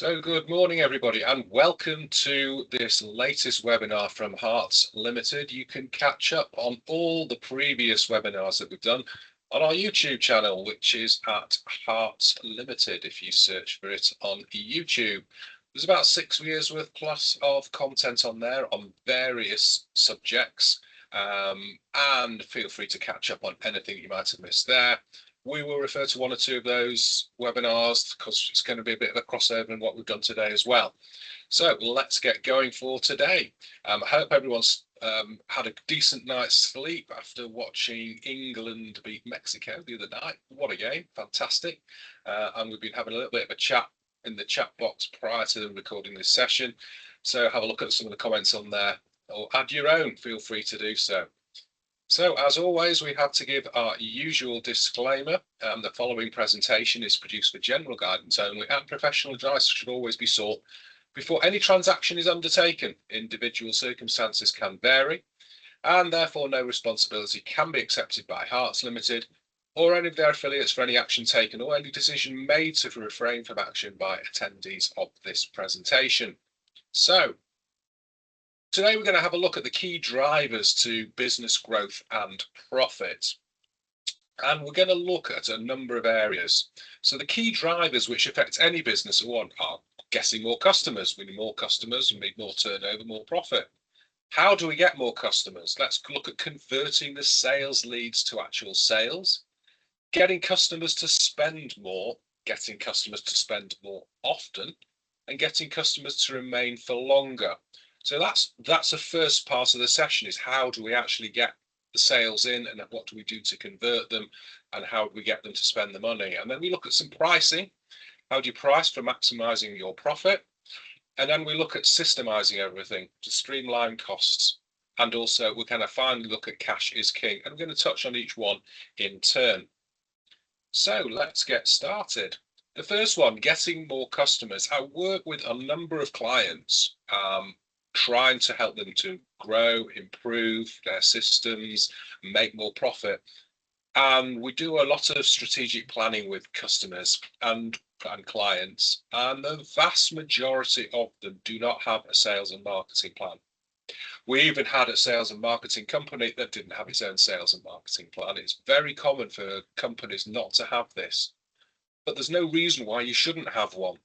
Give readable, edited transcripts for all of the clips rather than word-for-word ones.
So good morning, everybody, and welcome to this latest webinar from Harts Limited. You can catch up on all the previous webinars that we've done on our YouTube channel, which is at Harts Limited. If you search for it on YouTube, there's about 6 years worth plus of content on there on various subjects. And feel free to catch up on anything you might have missed there. We will refer to one or two of those webinars because it's going to be a bit of a crossover in what we've done today as well. So let's get going for today. I hope everyone's had a decent night's sleep after watching England beat Mexico the other night. What a game, fantastic. And we've been having a little bit of a chat in the chat box prior to recording this session. So have a look at some of the comments on there, or add your own, feel free to do so. So, as always, we have to give our usual disclaimer. The following presentation is produced for general guidance only, and professional advice should always be sought before any transaction is undertaken. Individual circumstances can vary, and therefore no responsibility can be accepted by Harts Limited or any of their affiliates for any action taken or any decision made to refrain from action by attendees of this presentation. So, today we're going to have a look at the key drivers to business growth and profit. And we're going to look at a number of areas. So the key drivers which affect any business are getting more customers. We need more customers, we need more turnover, more profit. How do we get more customers? Let's look at converting the sales leads to actual sales, getting customers to spend more, getting customers to spend more often, and getting customers to remain for longer. So that's the first part of the session, is how do we actually get the sales in, and what do we do to convert them, and how do we get them to spend the money? And then we look at some pricing. How do you price for maximizing your profit? And then we look at systemizing everything to streamline costs. And also we're going to finally look at cash is king, and we're going to touch on each one in turn. So let's get started. The first one, getting more customers. I work with a number of clients, trying to help them to grow, improve their systems, make more profit. And we do a lot of strategic planning with customers and clients, and the vast majority of them do not have a sales and marketing plan. We even had a sales and marketing company that didn't have its own sales and marketing plan. It's very common for companies not to have this, but there's no reason why you shouldn't have one.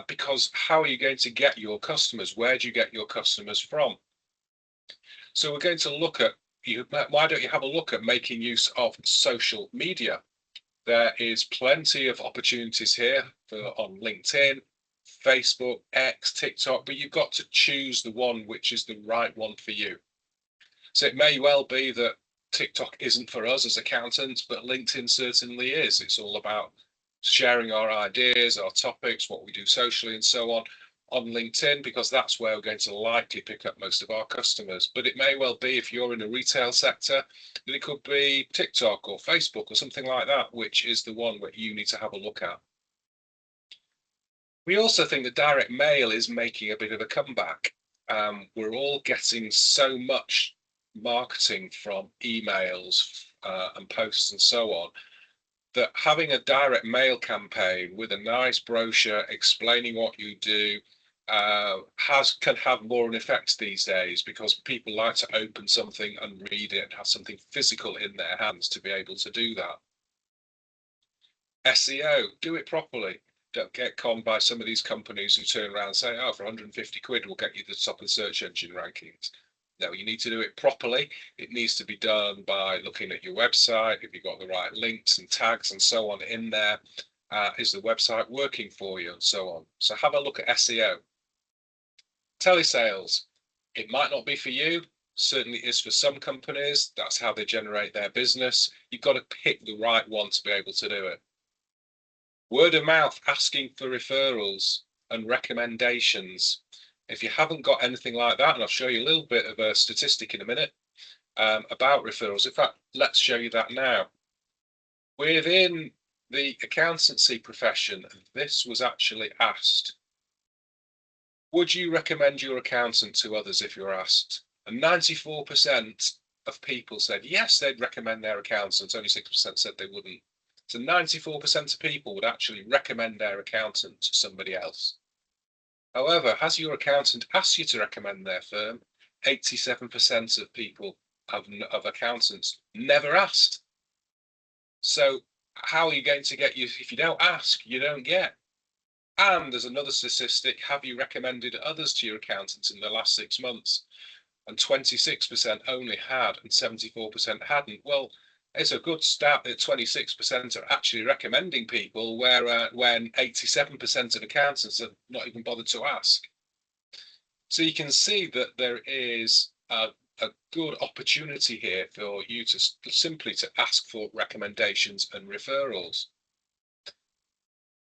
Because how are you going to get your customers? Where do you get your customers from? So we're going to look at, why don't you have a look at making use of social media? There is plenty of opportunities here on LinkedIn, Facebook, X, TikTok, but you've got to choose the one which is the right one for you. So it may well be that TikTok isn't for us as accountants, but LinkedIn certainly is. It's all about sharing our ideas, our topics, what we do socially and so on LinkedIn, because that's where we're going to likely pick up most of our customers. But it may well be, if you're in a retail sector, that it could be TikTok or Facebook or something like that, which is the one where you need to have a look at. We also think that direct mail is making a bit of a comeback. We're all getting so much marketing from emails and posts and so on, that having a direct mail campaign with a nice brochure explaining what you do can have more an effect these days, because people like to open something and read it and have something physical in their hands to be able to do that. SEO, do it properly. Don't get conned by some of these companies who turn around and say, oh, for 150 quid, we'll get you to the top of the search engine rankings. No, you need to do it properly. It needs to be done by looking at your website. If you've got the right links and tags and so on in there, is the website working for you and so on. So have a look at SEO. Telesales, it might not be for you. Certainly is for some companies. That's how they generate their business. You've got to pick the right one to be able to do it. Word of mouth, asking for referrals and recommendations. If you haven't got anything like that, and I'll show you a little bit of a statistic in a minute about referrals. In fact, let's show you that now. Within the accountancy profession, this was actually asked. Would you recommend your accountant to others if you're asked? And 94% of people said yes, they'd recommend their accountant. Only 6% said they wouldn't. So 94% of people would actually recommend their accountant to somebody else. However, has your accountant asked you to recommend their firm? 87% of people of accountants never asked. So how are you going to get you if you don't ask, you don't get? And there's another statistic, have you recommended others to your accountant in the last 6 months? And 26% only had and 74% hadn't. Well, it's a good stat that 26% are actually recommending people, where when 87% of accountants have not even bothered to ask. So you can see that there is a good opportunity here for you to simply to ask for recommendations and referrals,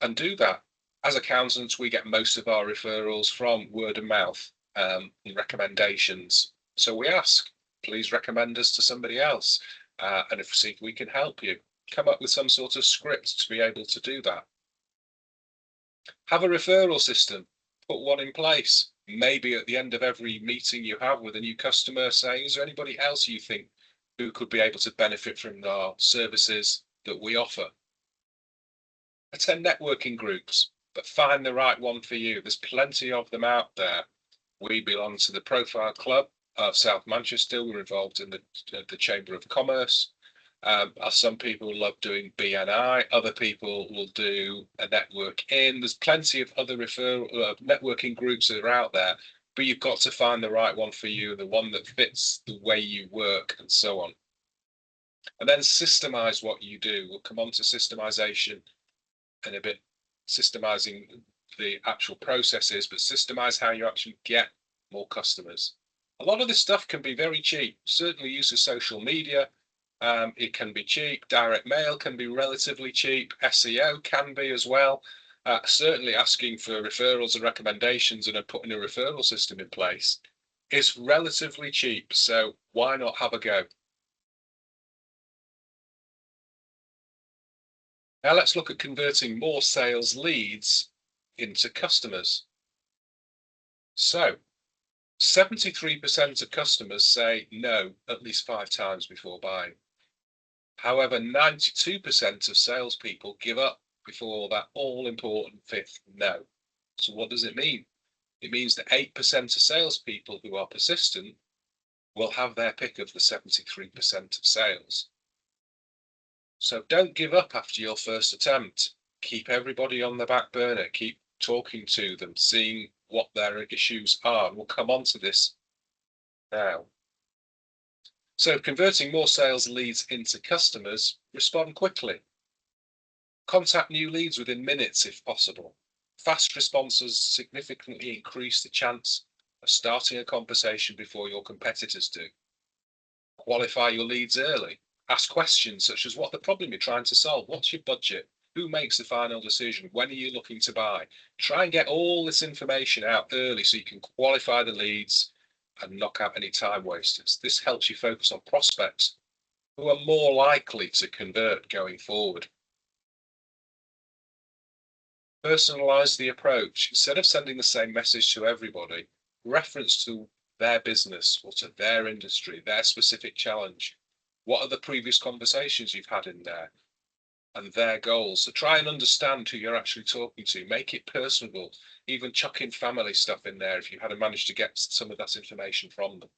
and do that. As accountants, we get most of our referrals from word of mouth and recommendations. So we ask, please recommend us to somebody else, and see if we can help you. Come up with some sort of script to be able to do that. Have a referral system, put one in place. Maybe at the end of every meeting you have with a new customer, say, is there anybody else you think who could be able to benefit from our services that we offer? Attend networking groups, but find the right one for you. There's plenty of them out there. We belong to the Profile Club of South Manchester. We're involved in the Chamber of Commerce. Some people love doing BNI. Other people will do a network in. There's plenty of other networking groups that are out there, but you've got to find the right one for you, the one that fits the way you work and so on. And then systemize what you do. We'll come on to systemization in a bit, systemizing the actual processes, but systemize how you actually get more customers. A lot of this stuff can be very cheap. Certainly use of social media, it can be cheap. Direct mail can be relatively cheap. SEO can be as well. Certainly asking for referrals and recommendations and putting a referral system in place is relatively cheap. So why not have a go? Now let's look at converting more sales leads into customers. So 73% of customers say no at least 5 times before buying. However, 92% of salespeople give up before that all-important 5th no. So what does it mean? It means that 8% of salespeople who are persistent will have their pick of the 73% of sales. So don't give up after your first attempt. Keep everybody on the back burner. Keep talking to them, seeing what their issues are. We'll come on to this now. So converting more sales leads into customers, respond quickly. Contact new leads within minutes if possible. Fast responses significantly increase the chance of starting a conversation before your competitors do. Qualify your leads early. Ask questions such as what the problem you're trying to solve, what's your budget, who makes the final decision, when are you looking to buy. Try and get all this information out early so you can qualify the leads and knock out any time wasters. This helps you focus on prospects who are more likely to convert going forward. Personalize the approach. Instead of sending the same message to everybody, reference to their business or to their industry, their specific challenge. What are the previous conversations you've had in there and their goals? So try and understand who you're actually talking to. Make it personable. Even chuck in family stuff in there if you had managed to get some of that information from them.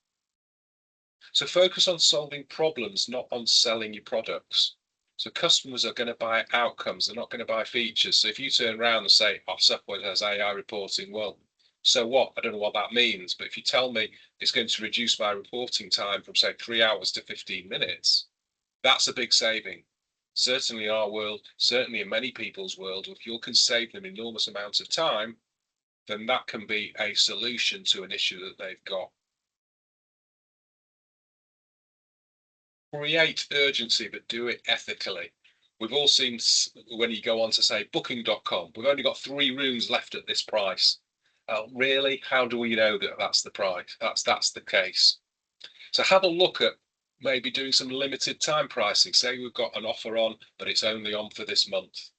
So focus on solving problems, not on selling your products. So customers are going to buy outcomes. They're not going to buy features. So if you turn around and say, our software has AI reporting, well, so what? I don't know what that means. But if you tell me it's going to reduce my reporting time from, say, 3 hours to 15 minutes, that's a big saving. Certainly in our world, certainly in many people's world, if you can save them enormous amounts of time, then that can be a solution to an issue that they've got. Create urgency, but do it ethically. We've all seen when you go on to say booking.com, we've only got 3 rooms left at this price. Really? How do we know that that's the price? That's the case. So have a look at maybe doing some limited time pricing. Say we've got an offer on, but it's only on for this month.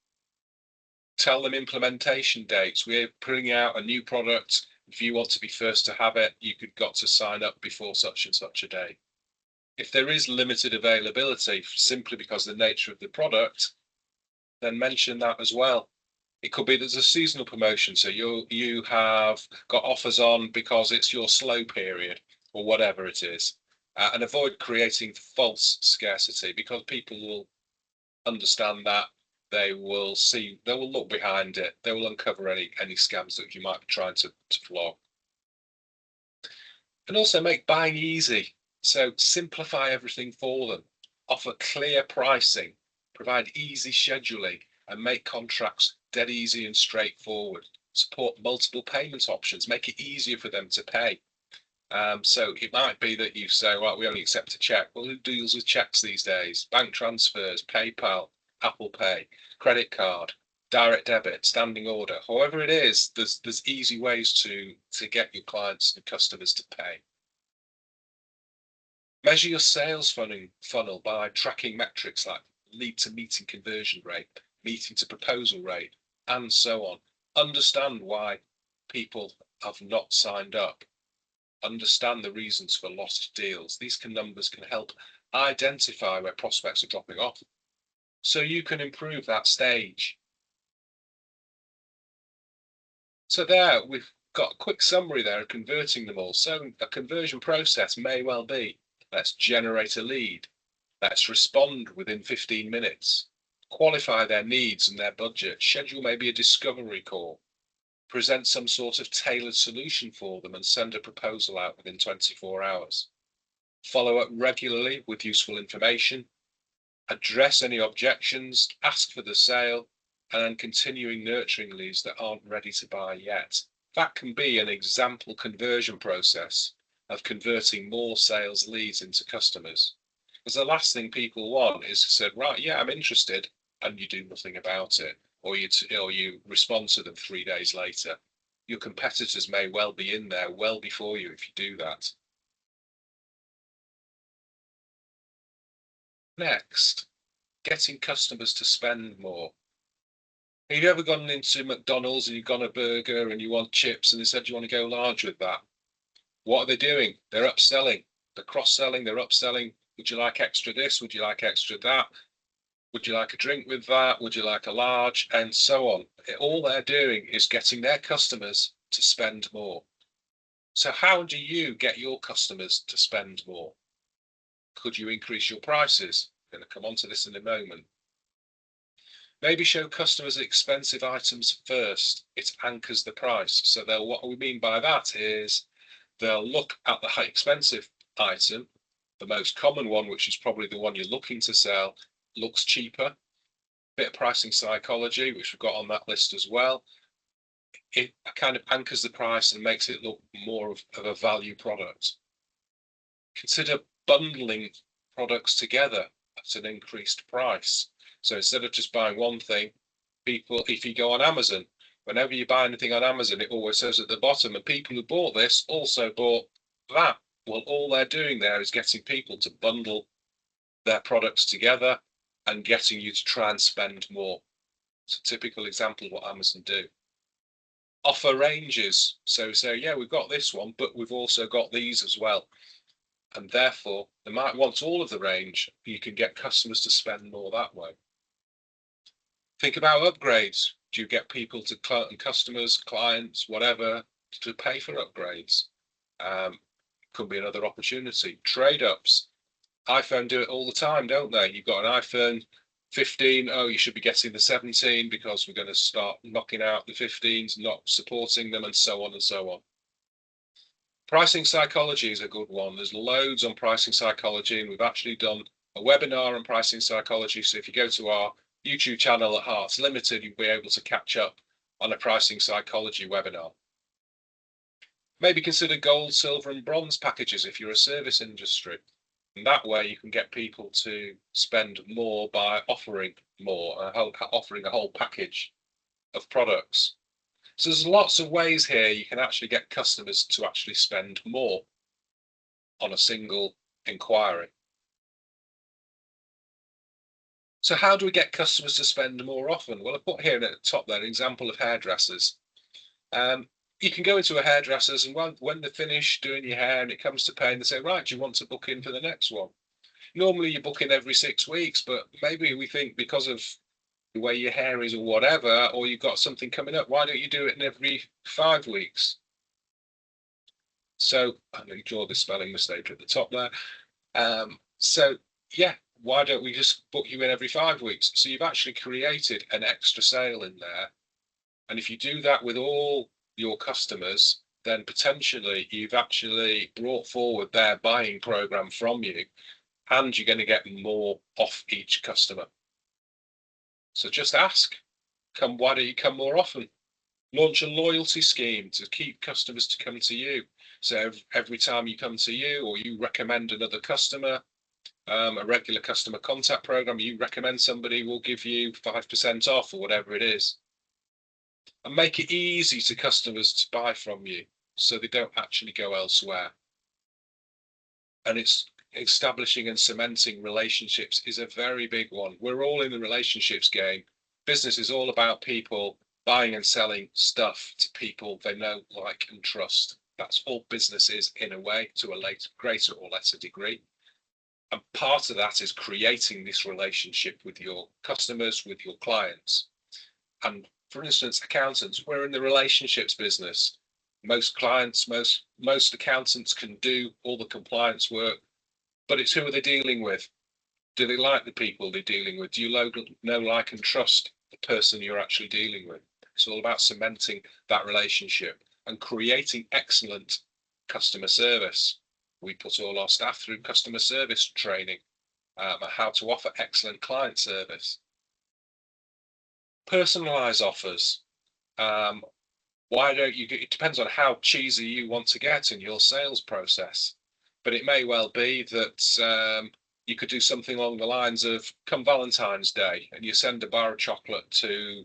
Tell them implementation dates. We're putting out a new product. If you want to be first to have it, you've got to sign up before such and such a day. If there is limited availability simply because of the nature of the product, then mention that as well. It could be there's a seasonal promotion, so you have got offers on because it's your slow period or whatever it is, and avoid creating false scarcity because people will understand that. They will look behind it, they will uncover any scams that you might be trying to flog. And also make buying easy. So simplify everything for them. Offer clear pricing, provide easy scheduling, and make contracts dead easy and straightforward. Support multiple payment options, make it easier for them to pay. So it might be that you say, well, we only accept a check. Well, who deals with checks these days? Bank transfers, PayPal, Apple Pay, credit card, direct debit, standing order. However it is, there's easy ways to get your clients and customers to pay. Measure your sales funnel by tracking metrics like lead to meeting conversion rate, meeting to proposal rate, and so on. Understand why people have not signed up. Understand the reasons for lost deals. These numbers can help identify where prospects are dropping off, so you can improve that stage. So there, we've got a quick summary there of converting them all. So a conversion process may well be, let's generate a lead, let's respond within 15 minutes, qualify their needs and their budget, schedule maybe a discovery call, present some sort of tailored solution for them and send a proposal out within 24 hours. Follow up regularly with useful information, address any objections, ask for the sale, and then continuing nurturing leads that aren't ready to buy yet. That can be an example conversion process of converting more sales leads into customers. Because the last thing people want is to say, right, yeah, I'm interested, and you do nothing about it, or you respond to them 3 days later. Your competitors may well be in there well before you if you do that. Next, getting customers to spend more. Have you ever gone into McDonald's and you've gone a burger and you want chips and they said you want to go large with that? What are they doing? They're upselling. They're cross-selling, they're upselling. Would you like extra this? Would you like extra that? Would you like a drink with that? Would you like a large? And so on. All they're doing is getting their customers to spend more. So how do you get your customers to spend more? Could you increase your prices? I'm going to come on to this in a moment. Maybe show customers expensive items first. It anchors the price. So what we mean by that is they'll look at the high expensive item, the most common one, which is probably the one you're looking to sell, looks cheaper. Bit of pricing psychology, which we've got on that list as well. It kind of anchors the price and makes it look more of a value product. Consider bundling products together at an increased price. So instead of just buying one thing, people, if you go on Amazon, whenever you buy anything on Amazon, it always says at the bottom, and people who bought this also bought that. Well, all they're doing there is getting people to bundle their products together and getting you to try and spend more. It's a typical example of what Amazon do. Offer ranges. So say, yeah, we've got this one, but we've also got these as well. And therefore, they might want all of the range. You can get customers to spend more that way. Think about upgrades. Do you get people to customers, clients, whatever, to pay for upgrades? Could be another opportunity. Trade ups. iPhone do it all the time, don't they? You've got an iPhone 15. Oh, you should be getting the 17 because we're going to start knocking out the 15s, not supporting them, and so on and so on. Pricing psychology is a good one. There's loads on pricing psychology, and we've actually done a webinar on pricing psychology. So if you go to our YouTube channel at Harts Limited, you'll be able to catch up on a pricing psychology webinar. Maybe consider gold, silver, and bronze packages if you're a service industry. And that way you can get people to spend more by offering more, offering a whole package of products. So there's lots of ways here you can actually get customers to actually spend more on a single inquiry. So how do we get customers to spend more often? Well, I put here at the top there an example of hairdressers. You can go into a hairdresser's and when they're finished doing your hair and it comes to paying, they say, right, do you want to book in for the next one? Normally you book in every 6 weeks, but maybe we think because of the way your hair is or whatever, or you've got something coming up, why don't you do it in every 5 weeks? So I'm going to draw the spelling mistake at the top there. So yeah, why don't we just book you in every 5 weeks? So you've actually created an extra sale in there. And if you do that with all your customers, then potentially you've actually brought forward their buying program from you, and you're going to get more off each customer. So just ask, why don't you come more often? Launch a loyalty scheme to keep customers to come to you. So every time you come to you or you recommend another customer, a regular customer contact program, you recommend somebody, will give you 5% off or whatever it is. And make it easy to customers to buy from you so they don't actually go elsewhere. And it's establishing and cementing relationships is a very big one. We're all in the relationships game. Business is all about people buying and selling stuff to people they know, like, and trust. That's all business is, in a way, to a greater or lesser degree. And part of that is creating this relationship with your customers, with your clients. And for instance, accountants, we're in the relationships business. Most clients, most accountants can do all the compliance work, but it's who are they dealing with? Do they like the people they're dealing with? Do you know, like, and trust the person you're actually dealing with? It's all about cementing that relationship and creating excellent customer service. We put all our staff through customer service training, how to offer excellent client service. Personalize offers. Why don't you it depends on how cheesy you want to get in your sales process, but it may well be that you could do something along the lines of, come Valentine's Day and you send a bar of chocolate to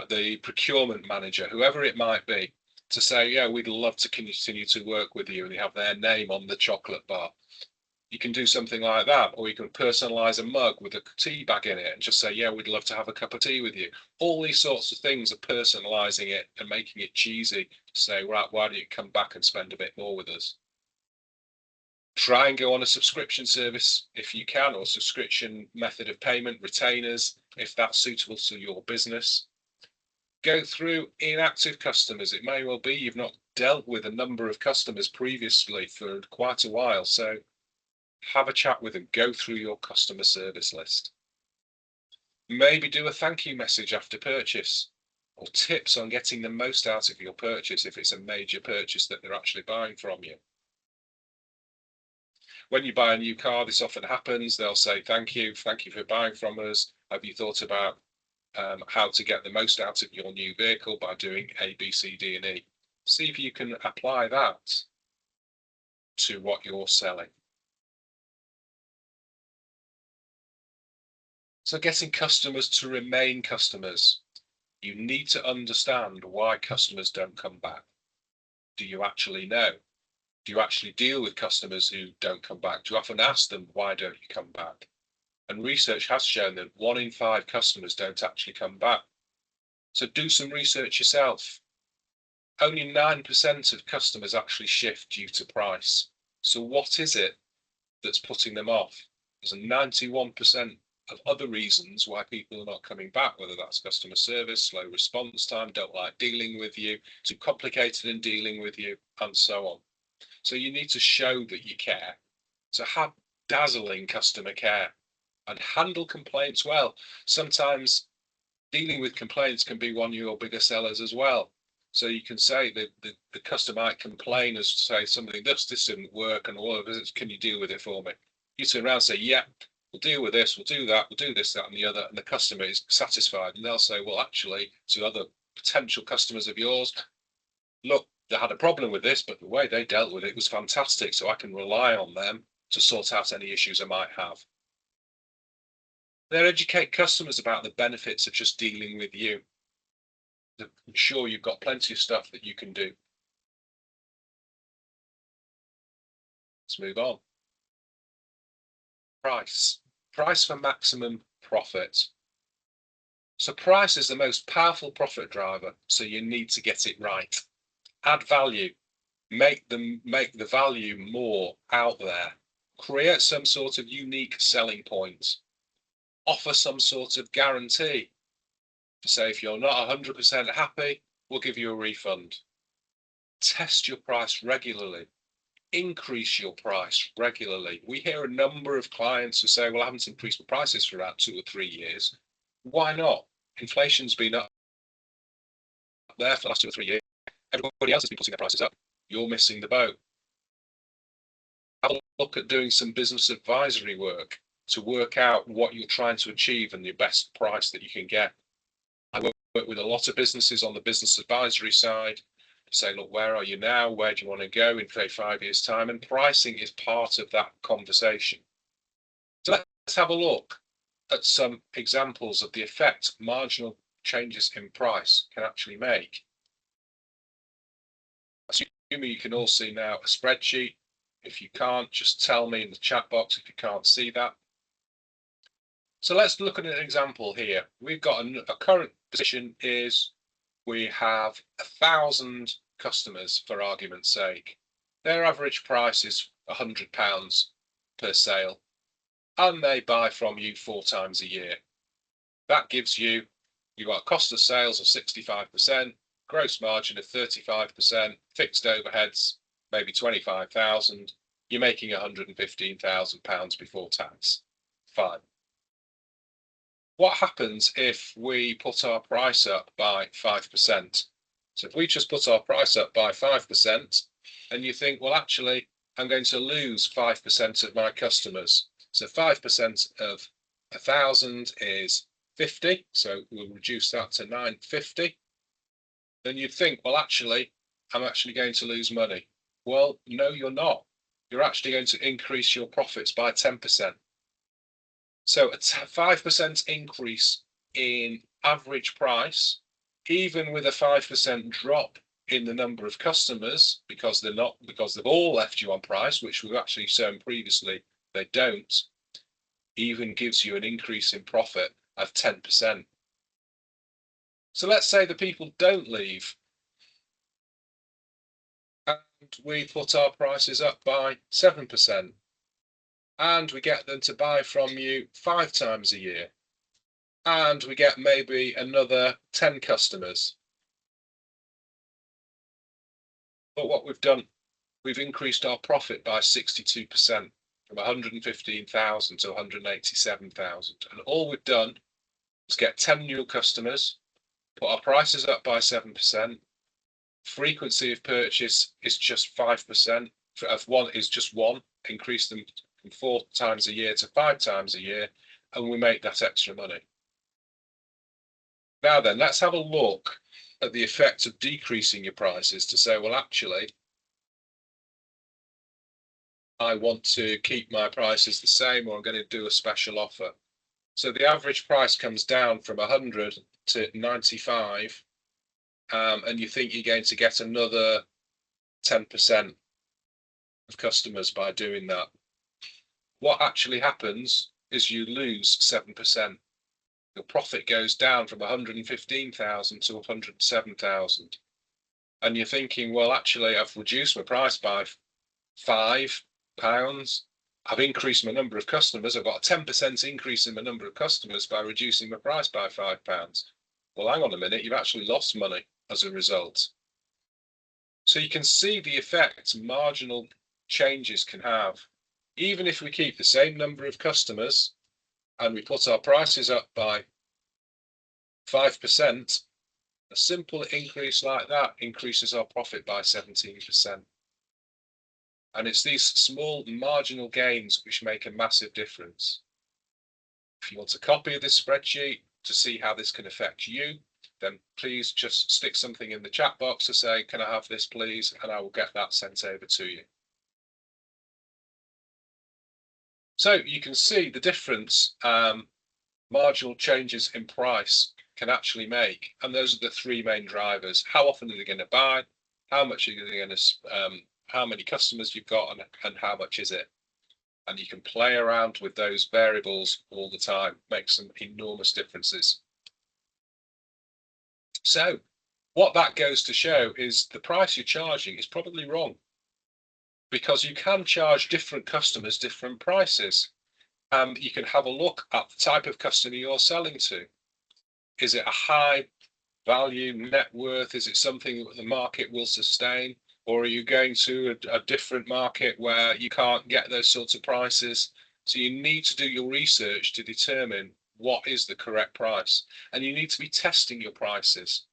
the procurement manager, whoever it might be, to say, yeah, we'd love to continue to work with you, and they have their name on the chocolate bar. You can do something like that, or you can personalize a mug with a tea bag in it and just say, yeah, we'd love to have a cup of tea with you. All these sorts of things are personalizing it and making it cheesy to say, right, why don't you come back and spend a bit more with us? Try and go on a subscription service if you can, or subscription method of payment, retainers, if that's suitable to your business. Go through inactive customers. It may well be you've not dealt with a number of customers previously for quite a while, so have a chat with them, go through your customer service list. Maybe do a thank you message after purchase, or tips on getting the most out of your purchase if it's a major purchase that they're actually buying from you. When you buy a new car, this often happens. They'll say, thank you for buying from us. Have you thought about how to get the most out of your new vehicle by doing A, B, C, D, and E? See if you can apply that to what you're selling. So getting customers to remain customers, you need to understand why customers don't come back. Do you actually know? Do you actually deal with customers who don't come back? Do you often ask them, why don't you come back? And research has shown that 1 in 5 customers don't actually come back. So do some research yourself. Only 9% of customers actually shift due to price. So what is it that's putting them off? There's a 91% of other reasons why people are not coming back, whether that's customer service, slow response time, don't like dealing with you, too complicated in dealing with you, and so on. So you need to show that you care. So have dazzling customer care and handle complaints well. Sometimes dealing with complaints can be one of your bigger sellers as well. So you can say that the customer might complain as to say something, this didn't work, and all of this, can you deal with it for me? You turn around and say, yeah, we'll deal with this, we'll do that, we'll do this, that, and the other, and the customer is satisfied. And they'll say, well, actually, to other potential customers of yours, look, they had a problem with this, but the way they dealt with it was fantastic. So I can rely on them to sort out any issues I might have. Then educate customers about the benefits of just dealing with you. I'm sure you've got plenty of stuff that you can do. Let's move on. Price. Price for maximum profit. So price is the most powerful profit driver, so you need to get it right. Add value. Make the value more out there. Create some sort of unique selling point. offer some sort of guarantee to say if you're not 100% happy, we'll give you a refund. Test your price regularly. Increase your price regularly. We hear a number of clients who say, well, I haven't increased my prices for about 2 or 3 years. Why not? Inflation's been up there for the last 2 or 3 years. Everybody else has been putting their prices up. You're missing the boat. Have a look at doing some business advisory work to work out what you're trying to achieve and the best price that you can get. I work with a lot of businesses on the business advisory side to say, look, where are you now? Where do you want to go in, say, 5 years' time? And pricing is part of that conversation. So let's have a look at some examples of the effect marginal changes in price can actually make. Assuming you can all see now a spreadsheet. If you can't, just tell me in the chat box if you can't see that. So let's look at an example here. We've got a current position is we have 1,000 customers, for argument's sake. Their average price is £100 per sale, and they buy from you 4 times a year. That gives you got cost of sales of 65%, gross margin of 35%, fixed overheads maybe 25,000. You're making £115,000 before tax. Fine. What happens if we put our price up by 5%? So if we just put our price up by 5%, and you think, well, actually, I'm going to lose 5% of my customers. So 5% of 1,000 is 50. So we'll reduce that to 950. Then you'd think, well, actually, I'm actually going to lose money. Well, no, you're not. You're actually going to increase your profits by 10%. So a 5% increase in average price, even with a 5% drop in the number of customers, because they've all left you on price, which we've actually shown previously they don't, even gives you an increase in profit of 10%. So let's say the people don't leave, and we put our prices up by 7%, and we get them to buy from you 5 times a year, and we get maybe another 10 customers. But what we've done, we've increased our profit by 62%, from 115,000 to 187,000. And all we've done is get 10 new customers, put our prices up by 7%. Frequency of purchase is just 5%. Of one is just 1. Increase them from 4 times a year to 5 times a year, and we make that extra money. Now then, let's have a look at the effect of decreasing your prices to say, well, actually, I want to keep my prices the same, or I'm going to do a special offer. So the average price comes down from 100 to 95, and you think you're going to get another 10% of customers by doing that. What actually happens is you lose 7%. Your profit goes down from 115,000 to 107,000. And you're thinking, well, actually, I've reduced my price by £5. I've increased my number of customers. I've got a 10% increase in my number of customers by reducing my price by £5. Well, hang on a minute, you've actually lost money as a result. So you can see the effect marginal changes can have. Even if we keep the same number of customers and we put our prices up by 5%, a simple increase like that increases our profit by 17%. And it's these small marginal gains which make a massive difference. If you want a copy of this spreadsheet to see how this can affect you, then please just stick something in the chat box to say, can I have this please? And I will get that sent over to you. So you can see the difference marginal changes in price can actually make. And those are the 3 main drivers. How often are they going to buy? How much are they going to, how many customers you've got, and how much is it? And you can play around with those variables all the time, make some enormous differences. So what that goes to show is the price you're charging is probably wrong, because you can charge different customers different prices. You can have a look at the type of customer you're selling to. Is it a high value net worth? Is it something that the market will sustain? Or are you going to a different market where you can't get those sorts of prices? So you need to do your research to determine what is the correct price. And you need to be testing your prices.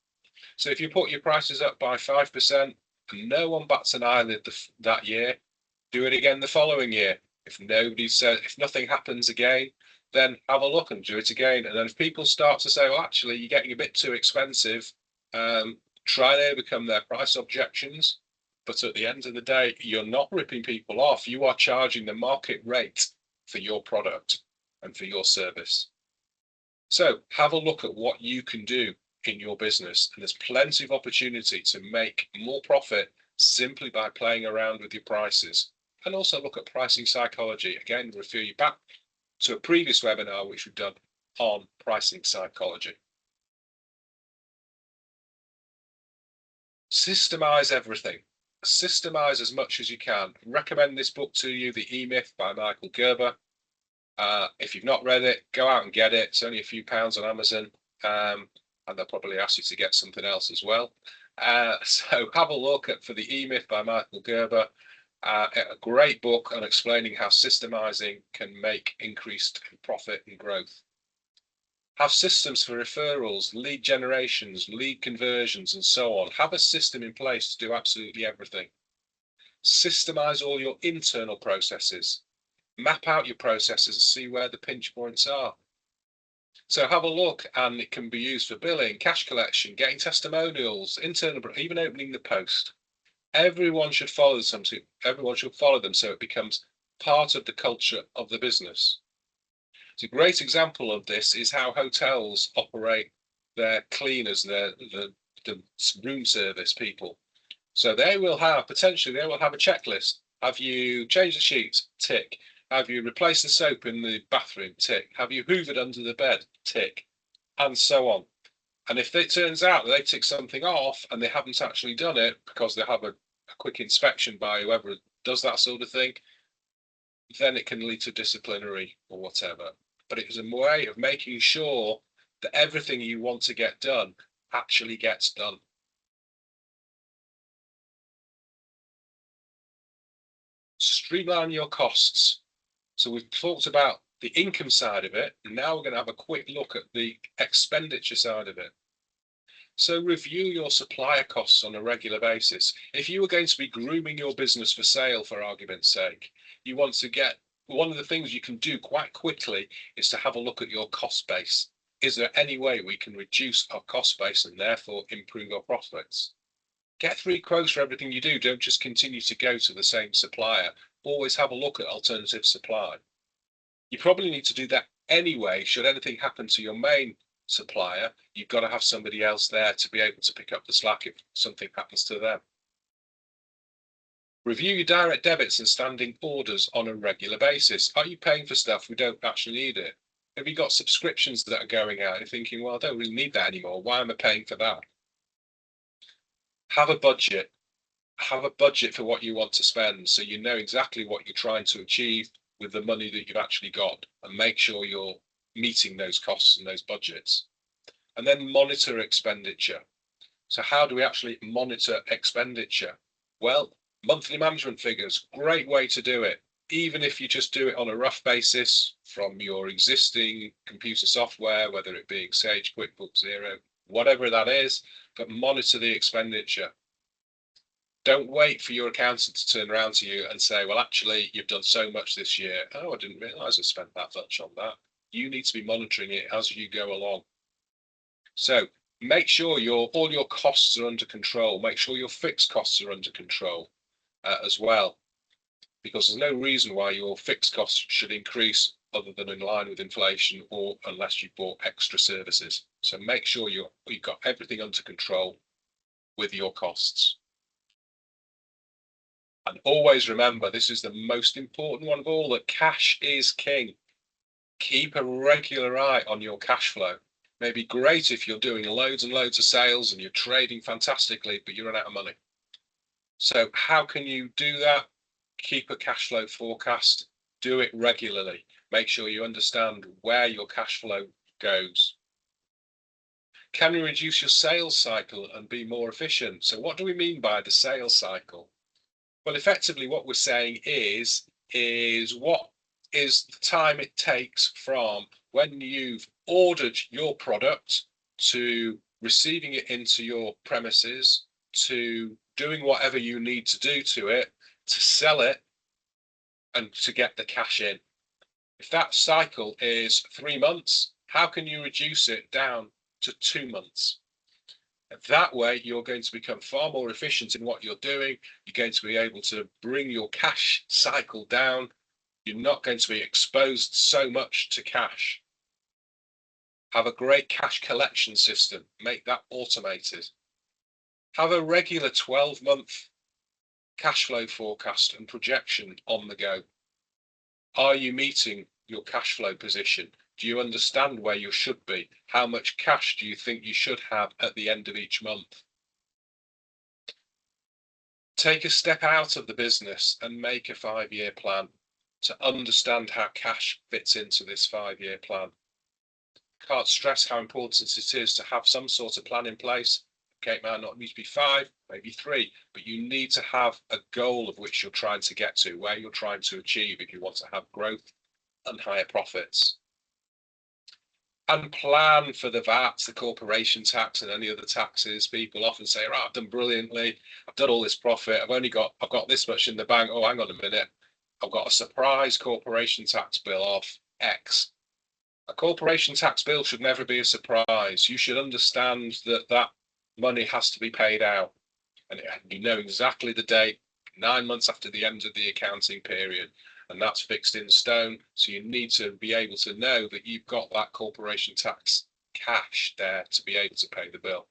So if you put your prices up by 5% and no one bats an eyelid that year, do it again the following year. If nothing happens again, then have a look and do it again. And then if people start to say, well, actually, you're getting a bit too expensive, try and overcome their price objections. But at the end of the day, you're not ripping people off. You are charging the market rate for your product and for your service. So have a look at what you can do in your business. And there's plenty of opportunity to make more profit simply by playing around with your prices. And also look at pricing psychology. Again, refer you back to a previous webinar which we've done on pricing psychology. Systemize everything. Systemize as much as you can. I recommend this book to you, The E-Myth by Michael Gerber. If you've not read it, go out and get it. It's only a few pounds on Amazon, and they'll probably ask you to get something else as well. So have a look at For the E-Myth by Michael Gerber. A great book on explaining how systemizing can make increased profit and growth. Have systems for referrals, lead generations, lead conversions, and so on. Have a system in place to do absolutely everything. Systemize all your internal processes. Map out your processes and see where the pinch points are. So have a look, and it can be used for billing, cash collection, getting testimonials, internal, even opening the post. Everyone should follow them. Everyone should follow them so it becomes part of the culture of the business. It's a great example of this is how hotels operate their cleaners, the room service people. So they will have a checklist. Have you changed the sheets? Tick. Have you replaced the soap in the bathroom? Tick. Have you hoovered under the bed? Tick. And so on. And if it turns out that they tick something off and they haven't actually done it because they have a quick inspection by whoever does that sort of thing, then it can lead to disciplinary or whatever. But it is a way of making sure that everything you want to get done actually gets done. Streamline your costs. So we've talked about the income side of it, and now we're going to have a quick look at the expenditure side of it. So review your supplier costs on a regular basis. If you were going to be grooming your business for sale, for argument's sake, you want to get, one of the things you can do quite quickly is to have a look at your cost base. Is there any way we can reduce our cost base and therefore improve our profits? Get 3 quotes for everything you do. Don't just continue to go to the same supplier. Always have a look at alternative supply. You probably need to do that anyway. Should anything happen to your main supplier, you've got to have somebody else there to be able to pick up the slack if something happens to them. Review your direct debits and standing orders on a regular basis. Are you paying for stuff we don't actually need it? Have you got subscriptions that are going out? You're thinking, well, I don't really need that anymore. Why am I paying for that? Have a budget. Have a budget for what you want to spend so you know exactly what you're trying to achieve with the money that you've actually got, and make sure you're meeting those costs and those budgets. And then monitor expenditure. So how do we actually monitor expenditure? Well, monthly management figures, great way to do it. Even if you just do it on a rough basis from your existing computer software, whether it be Sage, QuickBooks, Xero, whatever that is, but monitor the expenditure. Don't wait for your accountant to turn around to you and say, well, actually, you've done so much this year. Oh, I didn't realize I spent that much on that. You need to be monitoring it as you go along. So make sure all your costs are under control. Make sure your fixed costs are under control as well, because there's no reason why your fixed costs should increase other than in line with inflation, or unless you bought extra services. So make sure you've got everything under control with your costs. And always remember, this is the most important one of all, that cash is king. Keep a regular eye on your cash flow. May be great if you're doing loads and loads of sales and you're trading fantastically, but you run out of money. So how can you do that? Keep a cash flow forecast. Do it regularly. Make sure you understand where your cash flow goes. Can you reduce your sales cycle and be more efficient? So what do we mean by the sales cycle? Well, effectively what we're saying is what is the time it takes from when you've ordered your product to receiving it into your premises, to doing whatever you need to do to it, to sell it, and to get the cash in. If that cycle is 3 months, how can you reduce it down to 2 months? That way, you're going to become far more efficient in what you're doing. You're going to be able to bring your cash cycle down. You're not going to be exposed so much to cash. Have a great cash collection system. Make that automated. Have a regular 12-month cash flow forecast and projection on the go. Are you meeting your cash flow position? Do you understand where you should be? How much cash do you think you should have at the end of each month? Take a step out of the business and make a 5-year plan to understand how cash fits into this 5-year plan. Can't stress how important it is to have some sort of plan in place. Okay, it might not need to be 5, maybe 3, but you need to have a goal of which you're trying to get to, where you're trying to achieve if you want to have growth and higher profits. And plan for the VAT, the corporation tax, and any other taxes. People often say, right, I've done brilliantly, I've done all this profit, I've got this much in the bank. Oh, hang on a minute, I've got a surprise corporation tax bill of X. A corporation tax bill should never be a surprise. You should understand that money has to be paid out, and you know exactly the date, 9 months after the end of the accounting period. And that's fixed in stone. So you need to be able to know that you've got that corporation tax cash there to be able to pay the bill.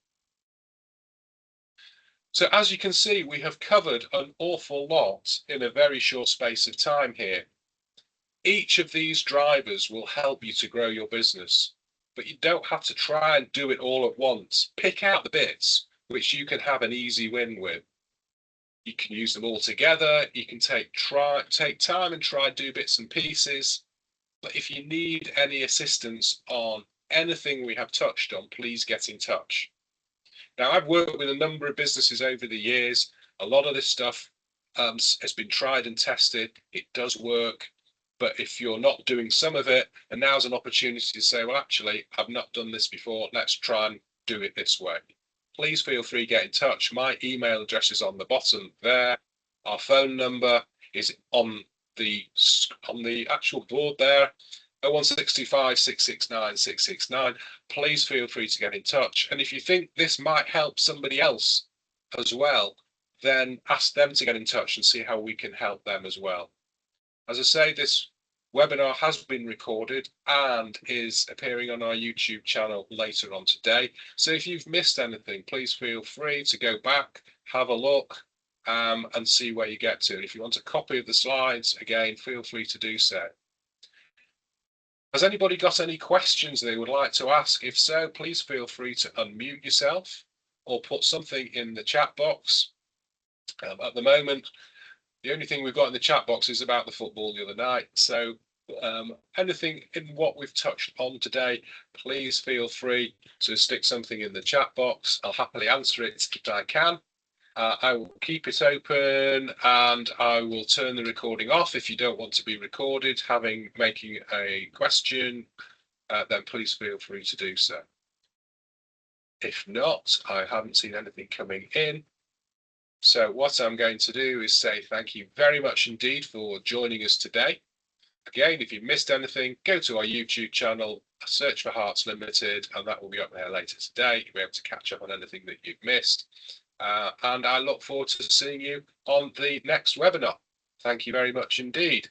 So as you can see, we have covered an awful lot in a very short space of time here. Each of these drivers will help you to grow your business, but you don't have to try and do it all at once. Pick out the bits which you can have an easy win with. You can use them all together. You can take time and try do bits and pieces. But if you need any assistance on anything we have touched on, please get in touch. Now, I've worked with a number of businesses over the years. A lot of this stuff has been tried and tested. It does work. But if you're not doing some of it, and now's an opportunity to say, well, actually, I've not done this before. Let's try and do it this way. Please feel free to get in touch. My email address is on the bottom there. Our phone number is on the actual board there, 01625 669 669. Please feel free to get in touch. And if you think this might help somebody else as well, then ask them to get in touch and see how we can help them as well. As I say, this webinar has been recorded and is appearing on our YouTube channel later on today. So if you've missed anything, please feel free to go back, have a look, and see where you get to. And if you want a copy of the slides, again, feel free to do so. Has anybody got any questions they would like to ask? If so, please feel free to unmute yourself or put something in the chat box. At the moment, the only thing we've got in the chat box is about the football the other night. So anything in what we've touched on today, please feel free to stick something in the chat box. I'll happily answer it if I can. I will keep it open and I will turn the recording off if you don't want to be recorded making a question, then please feel free to do so. If not, I haven't seen anything coming in. So what I'm going to do is say thank you very much indeed for joining us today. Again, if you missed anything, go to our YouTube channel, search for Harts Limited, and that will be up there later today. You'll be able to catch up on anything that you've missed. And I look forward to seeing you on the next webinar. Thank you very much indeed.